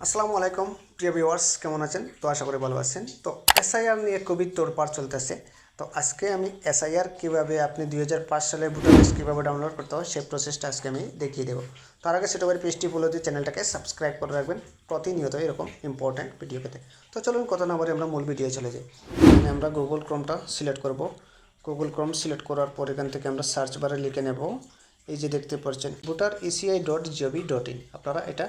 আসসালামু আলাইকুম প্রিয় ভিউয়ার্স, কেমন আছেন? তো আশা করি ভালো আছেন। তো এসআইআর নিয়ে খুবই তোড়পাড় চলতেছে। তো আজকে আমি এসআইআর কীভাবে আপনি 2005 সালে ভোটার লিস্ট কীভাবে ডাউনলোড করতে হয় সেই প্রসেসটা আজকে আমি দেখিয়ে দেবো। তার আগে ছোটো করে পেজটি ফলো দিয়ে চ্যানেলটাকে সাবস্ক্রাইব করে রাখবেন প্রতিনিয়ত এরকম ইম্পর্ট্যান্ট ভিডিও পেতে। তো চলুন কথা না বলে আমরা মূল ভিডিও চলে যাই। এখানে আমরা গুগল ক্রোমটা সিলেক্ট করব। গুগল ক্রোম সিলেক্ট করার পর এখান থেকে আমরা সার্চ বারে লিখে নেব, এই যে দেখতে পাচ্ছেন voter.eci.gov.in। আপনারা এটা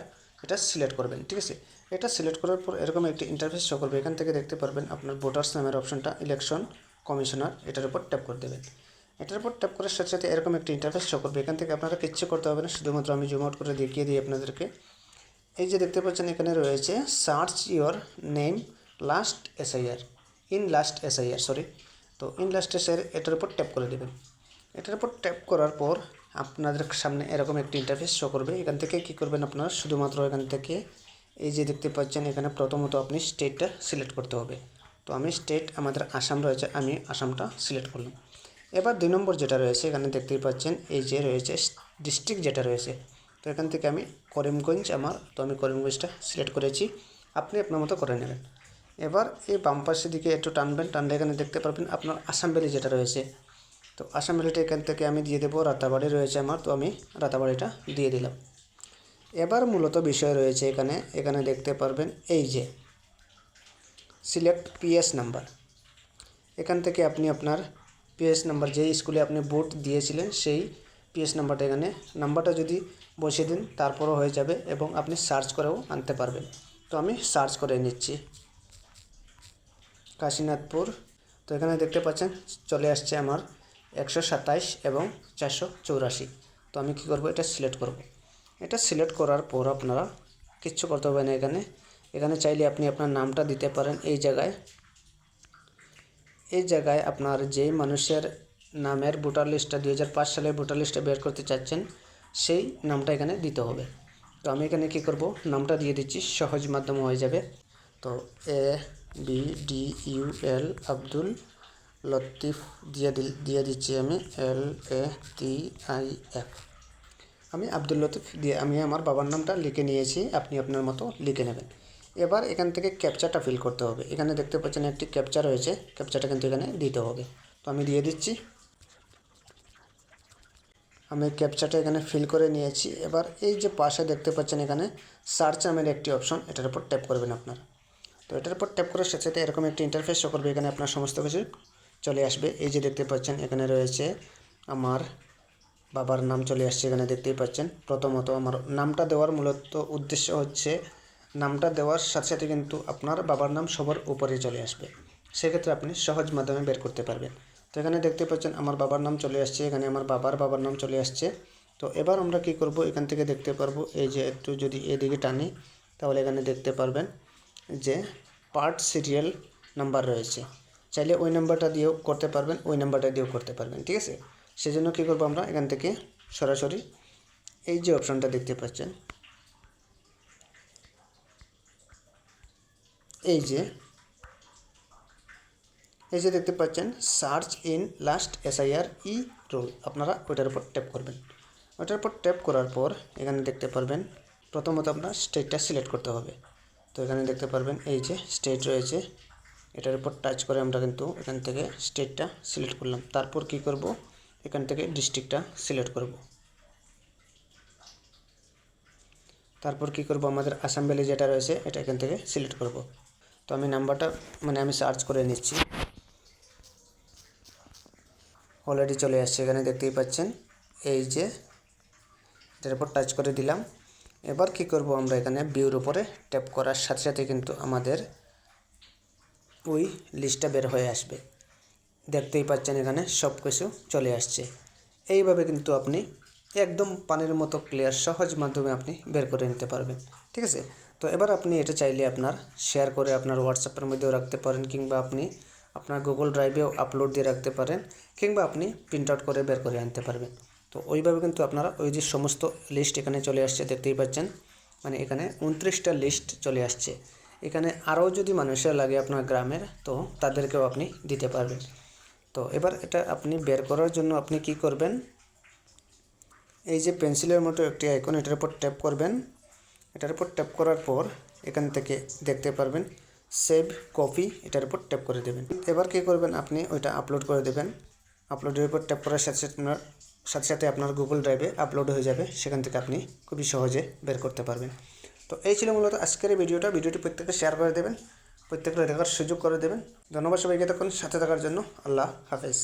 সিলেক্ট করবেন, ঠিক আছে। এটা সিলেক্ট করার পর এরকম একটি ইন্টারফেস শো করবে। এখান থেকে দেখতে পারবেন আপনার ভোটার্স নামের অপশনটা ইলেকশন কমিশনার, এটার উপর ট্যাপ করে দেবেন। এটার উপর ট্যাপ করার সাথে সাথে এরকম একটি ইন্টারফেস শো করবে। এখান থেকে আপনারা কিচ্ছু করতে হবে না, শুধুমাত্র আমি জুম আউট করে দেখিয়ে দিই আপনাদেরকে। এই যে দেখতে পাচ্ছেন এখানে রয়েছে search your name last SIR তো ইন লাস্ট এসআইআর এটার উপর ট্যাপ করে দেবেন। এটার উপর ট্যাপ করার পর আপনাদের সামনে এরকম একটি ইন্টারফেস শো করবে। এখান থেকে কী করবেন আপনারা, শুধুমাত্র এখান থেকে এই যে দেখতে পাচ্ছেন এখানে প্রথমত আপনি স্টেটটা সিলেক্ট করতে হবে। তো আমি স্টেট আমাদের আসাম রয়েছে, আমি আসামটা সিলেক্ট করলাম। এবার 2 নম্বর যেটা রয়েছে এখানে দেখতেই পাচ্ছেন এই যে রয়েছে ডিস্ট্রিক্ট যেটা রয়েছে। তো এখান থেকে আমি করিমগঞ্জ তো আমি করিমগঞ্জটা সিলেক্ট করেছি, আপনি আপনার মতো করে নেবেন। এবার এই বাম পাশের দিকে একটু টানলে এখানে দেখতে পারবেন আপনার আসাম ভ্যালি যেটা রয়েছে। তো আসাম ভ্যালিটা এখান থেকে আমি দিয়ে দেবো, রাতাবাড়ি রয়েছে আমার, তো আমি রাতাবাড়িটা দিয়ে দিলাম। এবার মূলত বিষয় রয়েছে এখানে দেখতে পারবেন এই যে সিলেক্ট পিএস নাম্বার। এখান থেকে আপনি আপনার পিএস নাম্বার, যেই স্কুলে আপনি ভোট দিয়েছিলেন সেই পিএস নাম্বারটা এখানে নাম্বারটা যদি বসিয়ে দিন তারপরও হয়ে যাবে, এবং আপনি সার্চ করেও আনতে পারবেন। তো আমি সার্চ করে নিচ্ছি কাশীনাথপুর। তো এখানে দেখতে পাচ্ছেন চলে আসছে আমার 127 এবং 484। তো আমি কী করব, এটা সিলেক্ট করব। এটা সিলেক্ট করার পর আপনারা কিচ্ছু করতে হবে না। এখানে চাইলে আপনি আপনার নামটা দিতে পারেন। এই জায়গায় আপনার যেই মানুষের নামের ভোটার লিস্টটা 2005 সালে ভোটার লিস্টে বের করতে চাচ্ছেন সেই নামটা এখানে দিতে হবে। তো আমি এখানে কি করব, নামটা দিয়ে দিচ্ছি, সহজ মাধ্যমে হয়ে যাবে। তো ABDUL আব্দুল লতিফ দিয়ে দিচ্ছি আমি LATIF। আমি আব্দুল লতিফ দিয়ে আমি আমার বাবার নামটা লিখে নিয়েছি, আপনি আপনার মতো লিখে নেবেন। এবার এখান থেকে ক্যাপচাটা ফিল করতে হবে। এখানে দেখতে পাচ্ছেন একটি ক্যাপচা রয়েছে, ক্যাপচাটা কিন্তু এখানে দিতে হবে। তো আমি দিয়ে দিচ্ছি, আমি ক্যাপচাটা এখানে ফিল করে নিয়েছি। এবার এই যে পাশে দেখতে পাচ্ছেন এখানে সার্চ নামের একটি অপশন, এটার উপর ট্যাপ করবেন আপনারা। তো এটার উপর ট্যাপ করার সাথে সাথে এরকম একটি ইন্টারফেস শো করবে। এখানে আপনার সমস্ত কিছু চলে আসবে। এই যে দেখতে পাচ্ছেন এখানে রয়েছে আমার বাবার নাম চলে আসছে, এখানে দেখতেই পাচ্ছেন। প্রথমত আমার নামটা দেওয়ার মূলত উদ্দেশ্য হচ্ছে, নামটা দেওয়ার সাথে সাথে কিন্তু আপনার বাবার নাম সবার উপরে চলে আসবে, সেক্ষেত্রে আপনি সহজ মাধ্যমে বের করতে পারবেন। তো এখানে দেখতে পাচ্ছেন আমার বাবার নাম চলে আসছে, এখানে আমার বাবার নাম চলে আসছে। তো এবার আমরা কি করব, এখান থেকে দেখতে পারবো এই যে একটু যদি এদিকে টানি তাহলে এখানে দেখতে পারবেন যে পার্ট সিরিয়াল নাম্বার রয়েছে। চাইলে ওই নাম্বারটা দিয়েও করতে পারবেন, ওই নাম্বারটা দিয়েও করতে পারবেন, ঠিক আছে। সেজন্য কী করবো, আমরা এখান থেকে সরাসরি এই যে অপশানটা দেখতে পাচ্ছেন, এই যে দেখতে পাচ্ছেন search in last SIR roll, আপনারা ওইটার উপর ট্যাপ করবেন। ওইটার উপর ট্যাপ করার পর এখানে দেখতে পারবেন প্রথমত আপনার স্টেটটা সিলেক্ট করতে হবে। তো এখানে দেখতে পারবেন এই যে স্টেট রয়েছে, এটার উপর টাচ করে আমরা কিন্তু এখান থেকে স্টেটটা সিলেক্ট করলাম। তারপর কি করব, এখান থেকে ডিস্ট্রিক্টটা সিলেক্ট করব। তারপর কি করব, আমাদের আসাম ভ্যালি যেটা রয়েছে এটা এখান থেকে সিলেক্ট করব। তো আমি নাম্বারটা আমি সার্চ করে নিচ্ছি, অলরেডি চলে আসছে, এখানে দেখতেই পাচ্ছেন। এই যে এটার উপর টাচ করে দিলাম। এবার কি করব, আমরা এখানে ভিউর উপরে ট্যাপ করার সাথে সাথে কিন্তু আমাদের ওই লিস্টটা বের হয়ে আসবে। দেখতেই পাচ্ছেন এখানে সব কিছু চলে আসছে। এইভাবে কিন্তু আপনি একদম পানির মতো ক্লিয়ার সহজ মাধ্যমে আপনি বের করে নিতে পারবেন, ঠিক আছে। তো এবার আপনি এটা চাইলে আপনার শেয়ার করে আপনার হোয়াটসঅ্যাপের মধ্যেও রাখতে পারেন, কিংবা আপনি আপনার গুগল ড্রাইভেও আপলোড দিয়ে রাখতে পারেন, কিংবা আপনি প্রিন্ট আউট করে বের করে আনতে পারবেন। তো ওইভাবে কিন্তু আপনারা ওই যে সমস্ত লিস্ট এখানে চলে আসছে দেখতেই পাচ্ছেন, এখানে 29টা লিস্ট চলে আসছে। এখানে আরও যদি মানুষের লাগে আপনার গ্রামের, তো তাদেরকেও আপনি দিতে পারবেন। তো এবার এটা আপনি বের করার জন্য আপনি কি করবেন, এই যে পেন্সিলের মতো একটি আইকন, এটার উপর ট্যাপ করবেন। এটার উপর ট্যাপ করার পর এখান থেকে দেখতে পারবেন সেভ কপি, এটার উপর ট্যাপ করে দেবেন। এবার কী করবেন, আপনি ওইটা আপলোড করে দেবেন। আপলোডের উপর ট্যাপ করার সাথে সাথে আপনার গুগল ড্রাইভে আপলোড হয়ে যাবে, সেখান থেকে আপনি খুবই সহজে বের করতে পারবেন। তো এই ছিল মূলত আজকের এই ভিডিওটি প্রত্যেকে শেয়ার করে দেবেন, প্রত্যেককে দেখার সুযোগ করে দেবেন। ধন্যবাদ সবাইকে তখন সাথে থাকার জন্য। আল্লাহ হাফেজ।